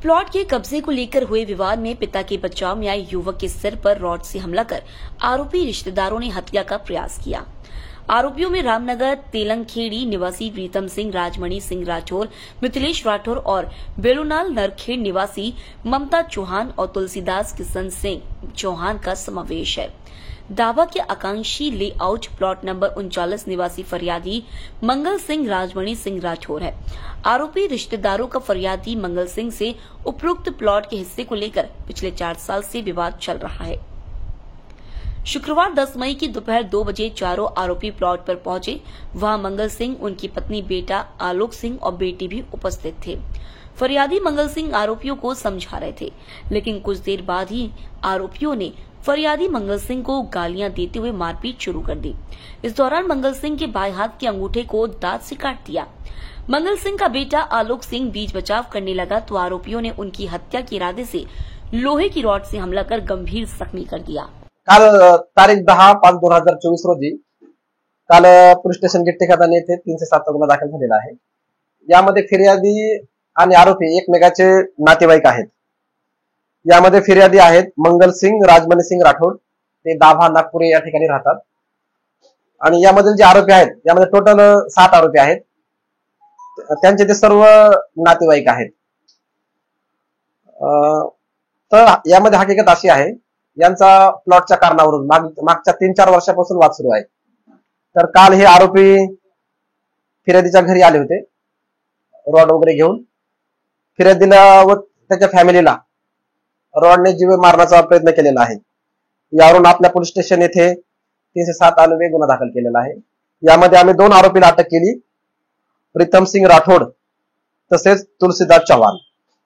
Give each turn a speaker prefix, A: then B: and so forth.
A: Plot के कब्जे को लेकर हुए विवाद में पिता के बचाव में आए युवक के सिर पर रॉड से हमला कर आरोपी रिश्तेदारों ने हत्या का प्रयास किया। आरोपियों में रामनगर तेलंगखेड़ी निवासी प्रीतम सिंह, राजमणि सिंह राठौर, मिथिलेश राठौर और बेलूनाल नरखेड़ निवासी ममता चौहान और तुलसीदास किशन सिंह चौहान का समावेश है। दावा के आकांक्षी लेआउट प्लॉट नंबर 39 निवासी फरियादी मंगल सिंह राजमणि सिंह राठौर है। आरोपी रिश्तेदारों का फरियादी मंगल सिंह से उपरोक्त प्लॉट के हिस्से को लेकर पिछले 4 साल से विवाद चल रहा है। शुक्रवार 10 मई की दोपहर 2 बजे चारों आरोपी प्लॉट पर पहुंचे। वहां मंगल सिंह, उनकी पत्नी, बेटा आलोक सिंह और बेटी भी उपस्थित थे। फरियादी मंगल सिंह आरोपियों को समझा रहे थे, लेकिन कुछ देर बाद ही आरोपियों ने फरियादी मंगल सिंह को गालियां देते हुए मारपीट शुरू कर दी। इस दौरान मंगल सिंह के बाएं हाथ के अंगूठे को दांत से काट दिया। मंगल सिंह का बेटा आलोक सिंह बीच बचाव करने लगा तो आरोपियों ने उनकी हत्या के इरादे से लोहे की रॉड से हमला कर गंभीर जख्मी कर दिया।
B: काल तारीख 10/5/2024 रोजी काल पोलीस स्टेशन गिट्टी खदान येथे 307 गुन्हा दाखल झालेला आहे। यामध्ये फिर्यादी आणि आरोपी एकमेकाचे नातेवाईक आहेत। यामध्ये फिर्यादी आहेत मंगल सिंग, राजमणि सिंग राठौर, ते दाभा नागपूर या ठिकाणी राहतात। आणि यामधील जे आरोपी आहेत यामध्ये टोटल 7 आरोपी आहेत। त्यांचे ते सर्व नातेवाईक आहेत। तर यामध्ये हकीकत अशी आहे, यांचा प्लॉटच्या कारणावरून मागच्या 3-4 वर्षापासून वाद सुरू आहे। तर काल हे आरोपी फिर्यादीच्या घरी आले होते रॉड वगैरे घेऊन। फिर्यादीला व त्याच्या फॅमिलीला रॉडने जीवे मारण्याचा प्रयत्न केलेला आहे। यावरून आपल्या पोलीस स्टेशन येथे 307 अन्वये गुन्हा दाखल केलेला आहे। यामध्ये आम्ही 2 आरोपीला अटक केली, प्रीतम सिंग राठौर तसेच तुलसीदास चौहान।